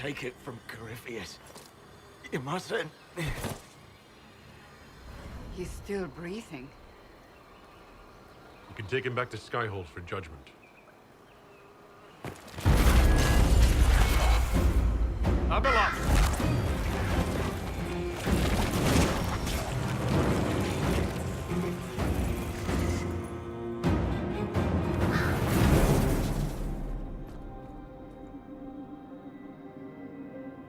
take it from Corypheus. You mustn't. He's still breathing. You can take him back to Skyhold for judgment. Abelard!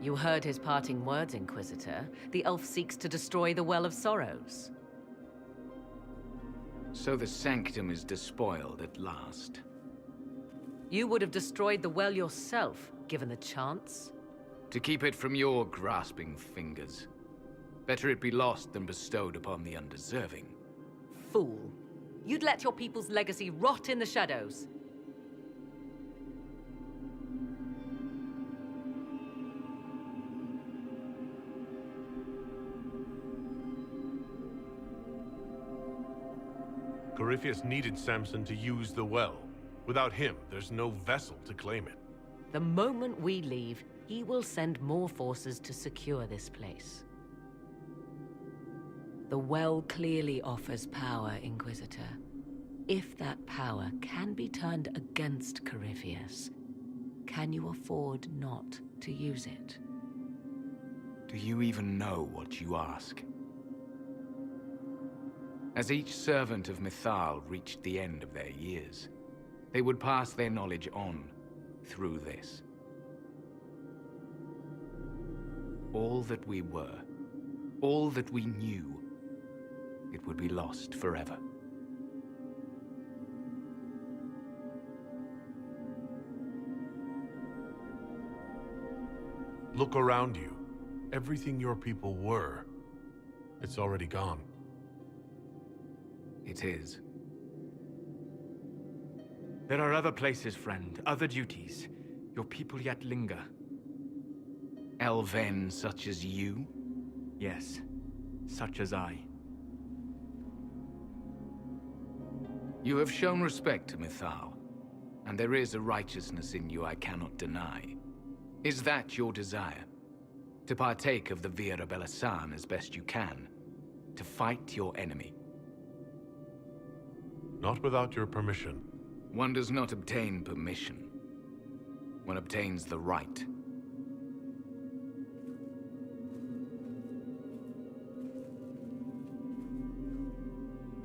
You heard his parting words, Inquisitor. The elf seeks to destroy the Well of Sorrows. So the Sanctum is despoiled at last. You would have destroyed the well yourself, given the chance. To keep it from your grasping fingers. Better it be lost than bestowed upon the undeserving. Fool. You'd let your people's legacy rot in the shadows. Corypheus needed Samson to use the well. Without him, there's no vessel to claim it. The moment we leave, he will send more forces to secure this place. The well clearly offers power, Inquisitor. If that power can be turned against Corypheus, can you afford not to use it? Do you even know what you ask? As each servant of Mythal reached the end of their years, they would pass their knowledge on through this. All that we were, all that we knew, it would be lost forever. Look around you. Everything your people were, it's already gone. It is. There are other places, friend, other duties. Your people yet linger. Elven such as you? Yes, such as I. You have shown respect to Mythal, and there is a righteousness in you I cannot deny. Is that your desire? To partake of the Vira Belasan as best you can? To fight your enemy? Not without your permission. One does not obtain permission. One obtains the right.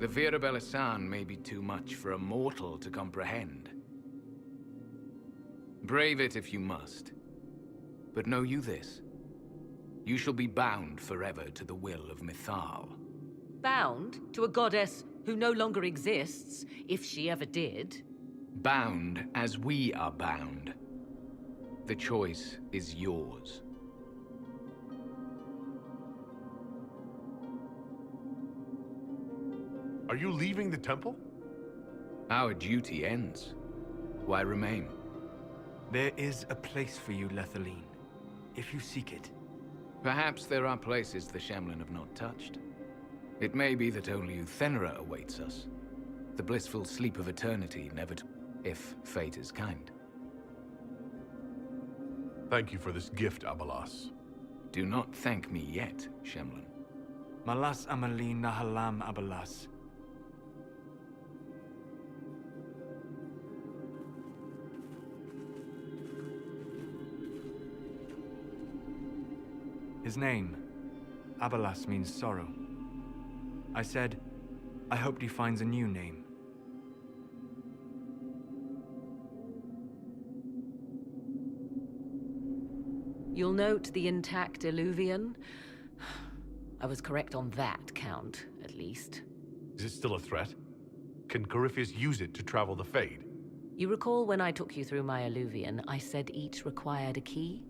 The Vira Belasan may be too much for a mortal to comprehend. Brave it if you must. But know you this. You shall be bound forever to the will of Mythal. Bound to a goddess who no longer exists, if she ever did. Bound as we are bound. The choice is yours. Are you leaving the temple? Our duty ends. Why remain? There is a place for you, Lethaline, if you seek it. Perhaps there are places the Shamlan have not touched. It may be that only Uthenra awaits us. The blissful sleep of eternity, never to... if fate is kind. Thank you for this gift, Abalas. Do not thank me yet, Shamlan. Malas Amalin Nahalam Abalas. His name, Abalas, means sorrow. I said, I hoped he finds a new name. You'll note the intact Illuvian. I was correct on that count, at least. Is it still a threat? Can Corypheus use it to travel the Fade? You recall when I took you through my Illuvian, I said each required a key?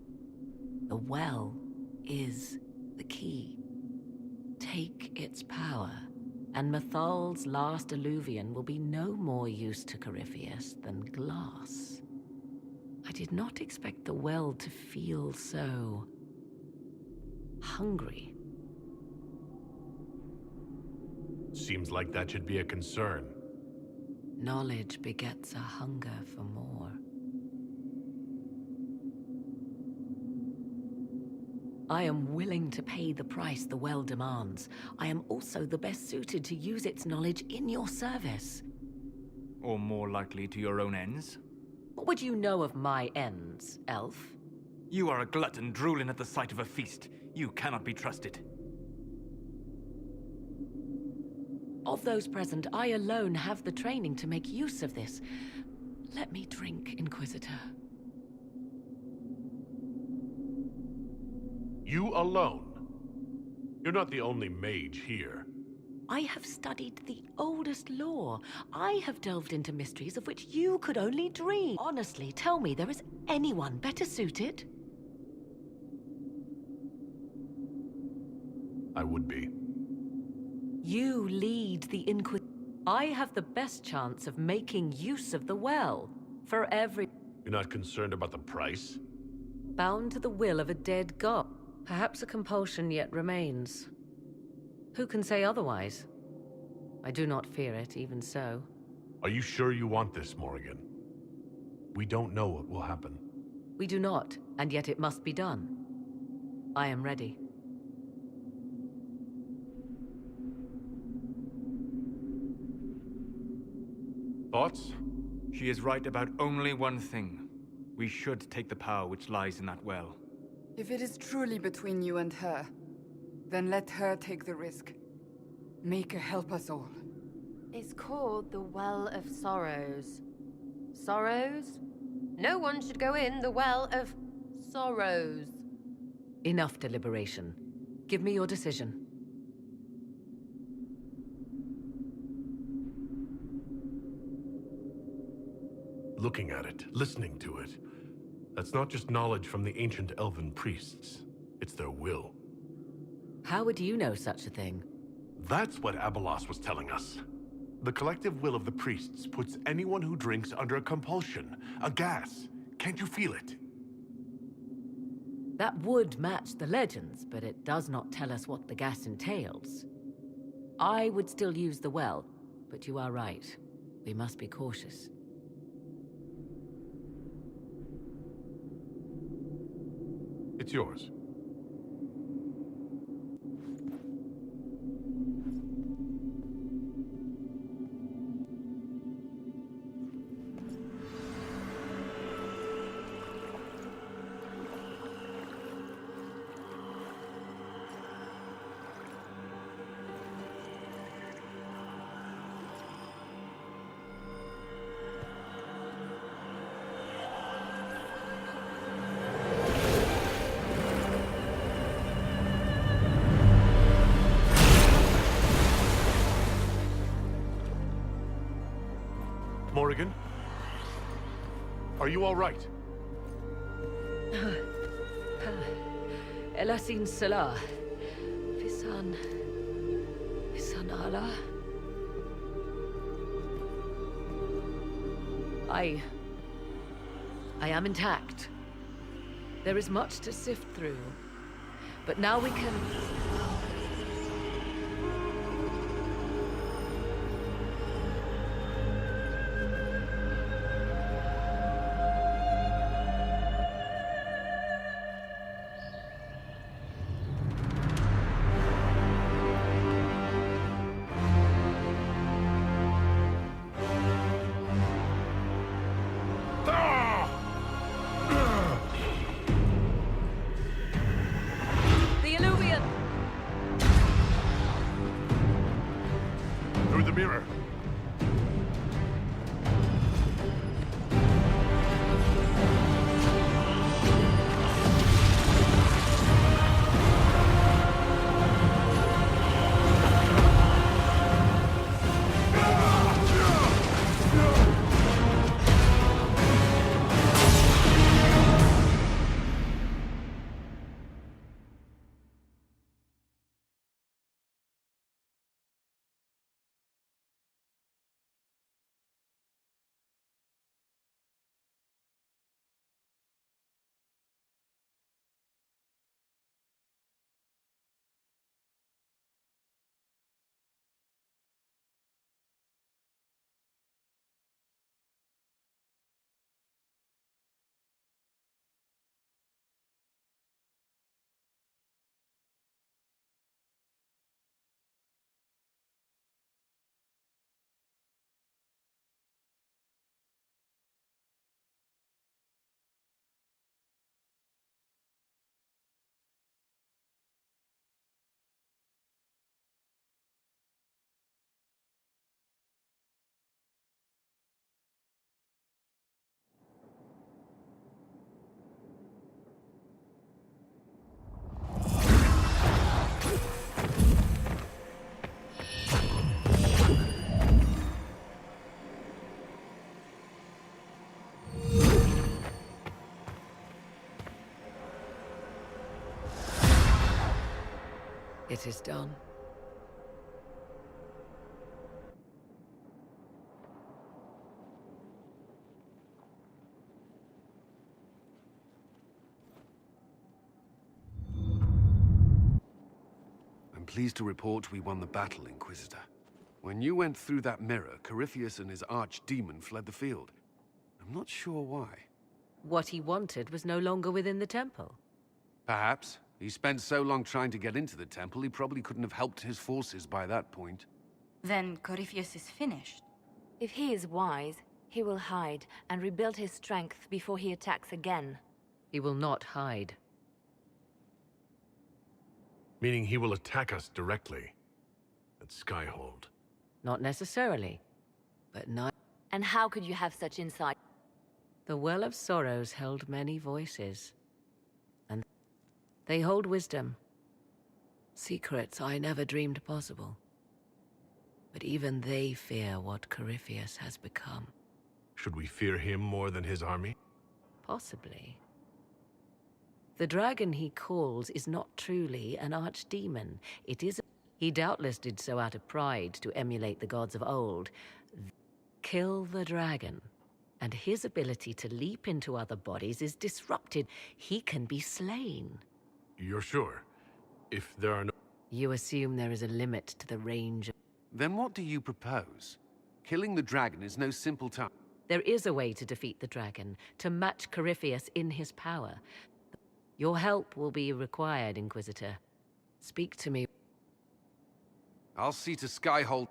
The well is the key. Take its power, and Mythal's last Illuvian will be no more use to Corypheus than glass. I did not expect the well to feel so... hungry. Seems like that should be a concern. Knowledge begets a hunger for more. I am willing to pay the price the well demands. I am also the best suited to use its knowledge in your service. Or more likely to your own ends? What would you know of my ends, elf? You are a glutton drooling at the sight of a feast. You cannot be trusted. Of those present, I alone have the training to make use of this. Let me drink, Inquisitor. You alone? You're not the only mage here. I have studied the oldest lore. I have delved into mysteries of which you could only dream. Honestly, tell me, there is anyone better suited? I would be. You lead the Inquisition. I have the best chance of making use of the well. For every... You're not concerned about the price? Bound to the will of a dead god. Perhaps a compulsion yet remains. Who can say otherwise? I do not fear it, even so. Are you sure you want this, Morrigan? We don't know what will happen. We do not, and yet it must be done. I am ready. Thoughts? She is right about only one thing. We should take the power which lies in that well. If it is truly between you and her, then let her take the risk. Make her help us all. It's called the Well of Sorrows. Sorrows? No one should go in the Well of Sorrows. Enough deliberation. Give me your decision. Looking at it, listening to it. That's not just knowledge from the ancient elven priests. It's their will. How would you know such a thing? That's what Abelos was telling us. The collective will of the priests puts anyone who drinks under a compulsion, a gas. Can't you feel it? That would match the legends, but it does not tell us what the gas entails. I would still use the well, but you are right. We must be cautious. It's yours. Morrigan? Are you all right? Elasin Salah. Visan Allah. I am intact. There is much to sift through. But now we can... The Illuvian! It is done. I'm pleased to report we won the battle, Inquisitor. When you went through that mirror, Corypheus and his archdemon fled the field. I'm not sure why. What he wanted was no longer within the temple. Perhaps. He spent so long trying to get into the temple, he probably couldn't have helped his forces by that point. Then Corypheus is finished. If he is wise, he will hide and rebuild his strength before he attacks again. He will not hide. Meaning he will attack us directly at Skyhold. Not necessarily, but not. And how could you have such insight? The Well of Sorrows held many voices, and they hold wisdom. Secrets I never dreamed possible. But even they fear what Corypheus has become. Should we fear him more than his army? Possibly. The dragon he calls is not truly an archdemon. It is. He doubtless did so out of pride to emulate the gods of old. Kill the dragon, and his ability to leap into other bodies is disrupted. He can be slain. You're sure? If there are no... You assume there is a limit to the range of... Then what do you propose? Killing the dragon is no simple task. There is a way to defeat the dragon, to match Corypheus in his power. Your help will be required, Inquisitor. Speak to me. I'll see to Skyhold.